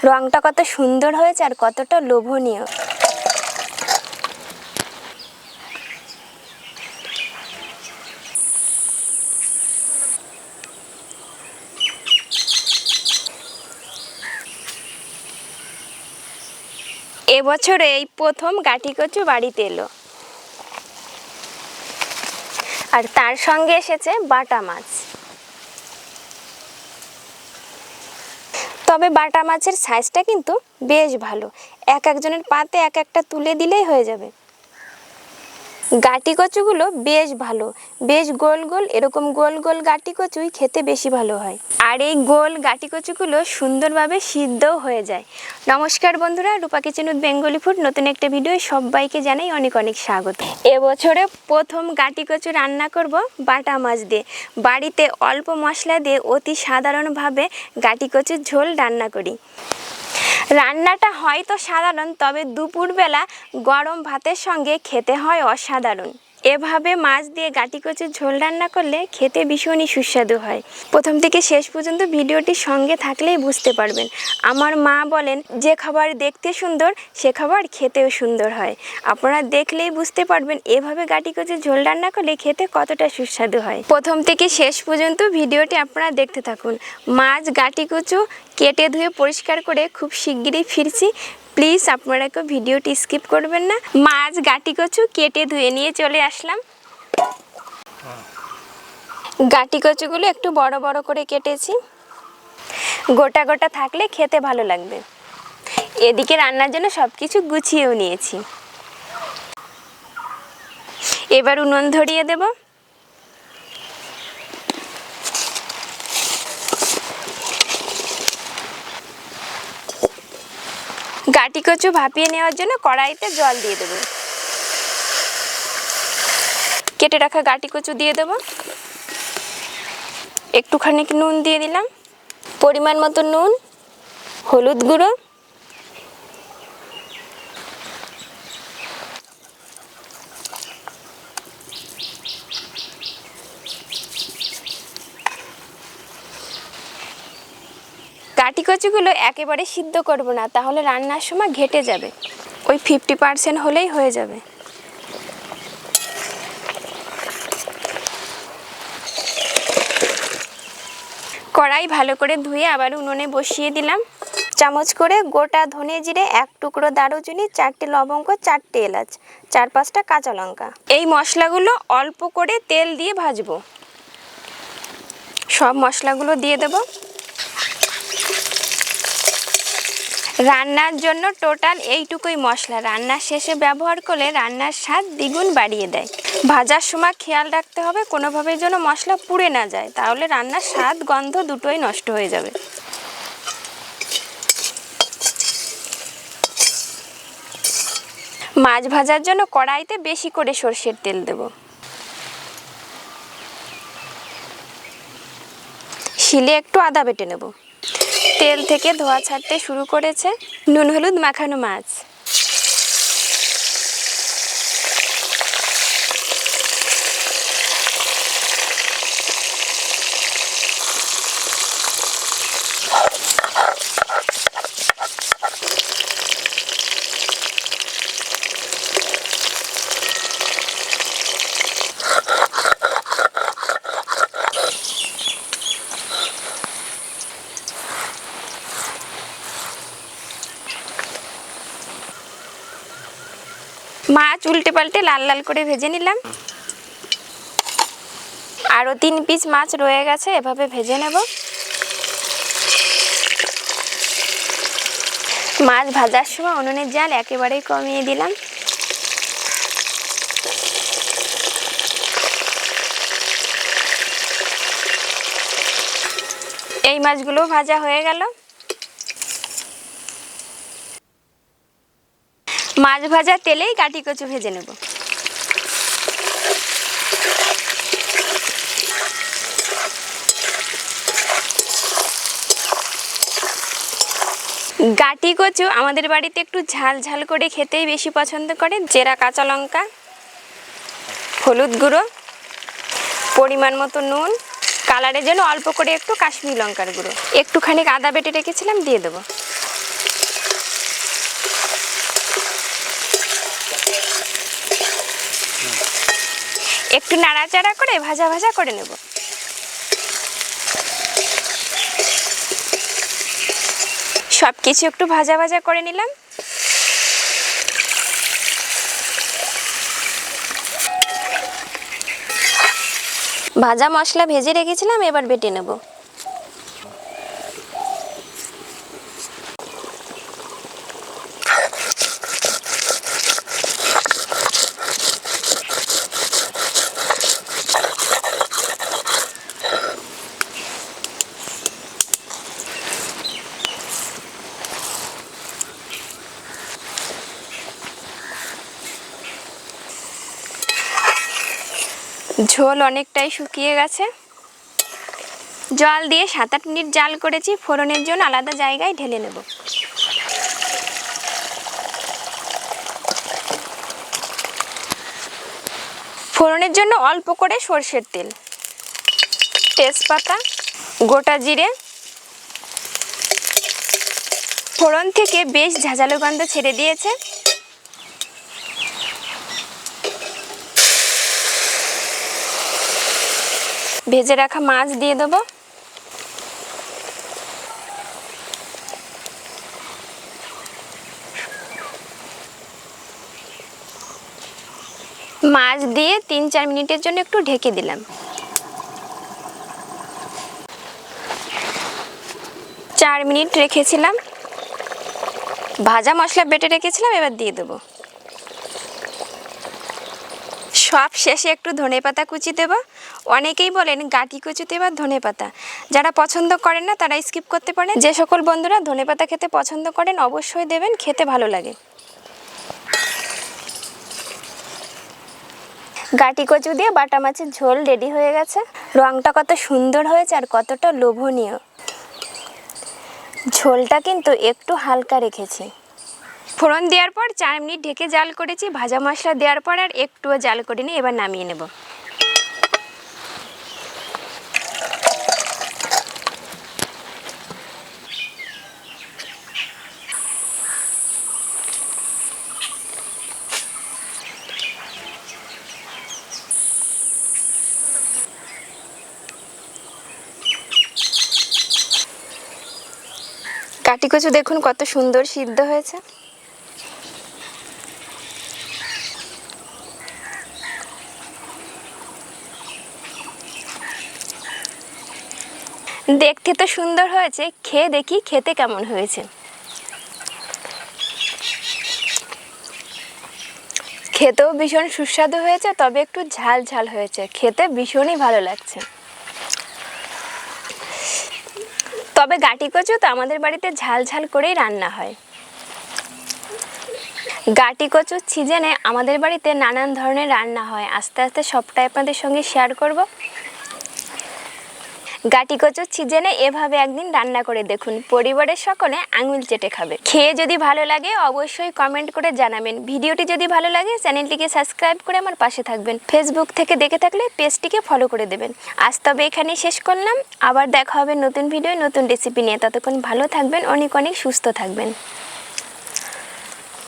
রংটা কত সুন্দর হয়েছে আর কতটা লোভনীয়। এবছরে এই প্রথম গাঠি কচু বাড়িতে এলো, আর তার সঙ্গে এসেছে বাটা মাছ। তবে বাটা মাছের সাইজটা কিন্তু বেশ ভালো, এক একজনের পাতে এক একটা তুলে দিলেই হয়ে যাবে। গাটি কচুগুলো বেশ ভালো, বেশ গোল গোল, এরকম গোল গোল গাটি কচুই খেতে বেশি ভালো হয়। আর এই গোল গাটি কচুগুলো সুন্দরভাবে সিদ্ধও হয়ে যায়। নমস্কার বন্ধুরা, রূপা কিচেন উইথ বেঙ্গলি ফুড নতুন একটা ভিডিও সবাইকে জানাই অনেক অনেক স্বাগত। এবছরে প্রথম গাটি কচু রান্না করব বাটা মাছ দিয়ে। বাড়িতে অল্প মশলা দিয়ে অতি সাধারণভাবে গাটি কচুর ঝোল রান্না করি। রান্নাটা হয়তো সাধারণ, তবে দুপুরবেলা গরম ভাতের সঙ্গে খেতে হয় অসাধারণ। এভাবে মাছ দিয়ে গাটি কচুর ঝোল রান্না করলে খেতে ভীষণই সুস্বাদু হয়। প্রথম থেকে শেষ পর্যন্ত ভিডিওটির সঙ্গে থাকলেই বুঝতে পারবেন। আমার মা বলেন, যে খাবার দেখতে সুন্দর সে খাবার খেতেও সুন্দর হয়। আপনারা দেখলেই বুঝতে পারবেন এভাবে গাটি কচুর ঝোল রান্না করলে খেতে কতটা সুস্বাদু হয়। প্রথম থেকে শেষ পর্যন্ত ভিডিওটি আপনারা দেখতে থাকুন। মাছ গাটি কচু কেটে ধুয়ে পরিষ্কার করে খুব শিগগিরই ফিরছি। প্লিজ আপনারা কেউ ভিডিওটি স্কিপ করবেন না। মাছ গাটি কচু কেটে ধুয়ে নিয়ে চলে আসলাম। গাটি কচুগুলো একটু বড় বড় করে কেটেছি, গোটা গোটা থাকলে খেতে ভালো লাগবে। এদিকে রান্নার জন্য সব কিছু গুছিয়েও নিয়েছি। এবার উনুন ধরিয়ে দেব। গাটি কচু ভাপিয়ে নেওয়ার জন্য কড়াইতে জল দিয়ে দেব। কেটে রাখা গাটি কচু দিয়ে দেব। একটুখানি নুন দিয়ে দিলাম, পরিমাণ মতো নুন, হলুদ গুঁড়ো, গাটি কচুগুলো একেবারে সিদ্ধ করব না, তাহলে রান্নার সময় ঘেটে যাবে। ওই 50% হলেই হয়ে যাবে। কড়াই ভালো করে ধুয়ে আবার উনুনে বসিয়ে দিলাম। চামচ করে গোটা ধনে জিরে, এক টুকরো দারুচিনি, 4টে লবঙ্গ, 4টে এলাচ, 4-5টা কাঁচা লঙ্কা। এই মশলাগুলো অল্প করে তেল দিয়ে ভাজবো। সব মশলাগুলো দিয়ে দেব। রান্নার জন্য টোটাল এইটুকুই মশলা। রান্নার শেষে ব্যবহার করলে রান্নার স্বাদ দ্বিগুণ বাড়িয়ে দেয়। ভাজার সময় খেয়াল রাখতে হবে কোনোভাবেই যেন মশলা পুড়ে না যায়, তাহলে রান্নার স্বাদ গন্ধ দুটোই নষ্ট হয়ে যাবে। মাছ ভাজার জন্য কড়াইতে বেশি করে সরষের তেল দেব। শিলে একটু আদা বেটে নেব। তেল থেকে ধোঁয়া ছাড়তে শুরু করেছে। নুন হলুদ মাখানো মাছ, মাছ উল্টে পাল্টে লাল লাল করে ভেজে নিলাম। আরও 3 পিস মাছ রয়ে গেছে, এভাবে ভেজে নেব। মাছ ভাজার সময় উনুনের জাল একেবারেই কমিয়ে দিলাম। এই মাছগুলো ভাজা হয়ে গেল। মাছ ভাজা তেলেই গাটি কচু ভেজে নেব। গাটি কচু আমাদের বাড়িতে একটু ঝাল ঝাল করে খেতেই বেশি পছন্দ করে। জিরা, কাঁচা লঙ্কা, হলুদ গুঁড়ো, পরিমাণ মতো নুন, কালারের জন্য অল্প করে একটু কাশ্মীরি লঙ্কার গুঁড়ো, একটুখানি আদা বেটে রেখেছিলাম দিয়ে দেবো। একটু নাড়াচাড়া করে ভাজা ভাজা করে নেব। সব কিছু একটু ভাজা ভাজা করে নিলাম। ভাজা মশলা ভেজে রেখেছিলাম, এবার বেটে নেব। ঝোল অনেকটাই শুকিয়ে গেছে। জল দিয়ে 7-8 মিনিট জাল করেছি। ফোড়নের জন্য আলাদা জায়গায় ঢেলে নেব। ফোড়নের জন্য অল্প করে সরষের তেল, তেজপাতা, গোটা জিরে। ফোড়ন থেকে বেশ ঝাঁঝালো গন্ধ ছেড়ে দিয়েছে। ভেজে রাখা মাছ দিয়ে দেবো। মাছ দিয়ে 3-4 মিনিটের জন্য একটু ঢেকে দিলাম। 4 মিনিট রেখেছিলাম। ভাজা মশলা বেটে রেখেছিলাম, এবার দিয়ে দেবো। সব শেষে একটু ধনেপাতা কুচি দেব। অনেকেই বলেন গাঁটি কচুতে এবার ধনেপাতা, যারা পছন্দ করেন না তারা স্কিপ করতে পারেন। যে সকল বন্ধুরা ধনেপাতা খেতে পছন্দ করেন অবশ্যই দেবেন, খেতে ভালো লাগে। গাঁটি কচু দিয়ে বাটা মাছের ঝোল রেডি হয়ে গেছে। রঙটা কত সুন্দর হয়েছে আর কতটা লোভনীয়। ঝোলটা কিন্তু একটু হালকা রেখেছি। ফোড়ন দেওয়ার পর 4 মিনিট ঢেকে জাল করেছি। ভাজা মশলা দেওয়ার পর আর একটুও জাল করিনি। এবার নামিয়ে নেব। গাঁটি কচু দেখুন কত সুন্দর সিদ্ধ হয়েছে। দেখতে তো সুন্দর হয়েছে, খেয়ে দেখি খেতে কেমন হয়েছে। খেতেও ভীষণ সুস্বাদু হয়েছে, তবে একটু ঝাল ঝাল হয়েছে। খেতে ভীষণই ভালো লাগছে। তবে গাঁটি কচু তো আমাদের বাড়িতে ঝাল ঝাল করেই রান্না হয়। গাঁটি কচুর সিজনে আমাদের বাড়িতে নানান ধরনের রান্না হয়। আস্তে আস্তে সবটাই আপনাদের সঙ্গে শেয়ার করব। গাঁটি কচুর সিজনে এভাবে একদিন রান্না করে দেখুন, পরিবারের সকলে আঙুল চেটে খাবে। খেয়ে যদি ভালো লাগে অবশ্যই কমেন্ট করে জানাবেন। ভিডিওটি যদি ভালো লাগে চ্যানেলটিকে সাবস্ক্রাইব করে আমার পাশে থাকবেন। ফেসবুক থেকে দেখে থাকলে পেজটিকে ফলো করে দেবেন। আজ তবে এখানেই শেষ করলাম। আবার দেখা হবে নতুন ভিডিও নতুন রেসিপি নিয়ে। ততক্ষণ ভালো থাকবেন, অনেক অনেক সুস্থ থাকবেন।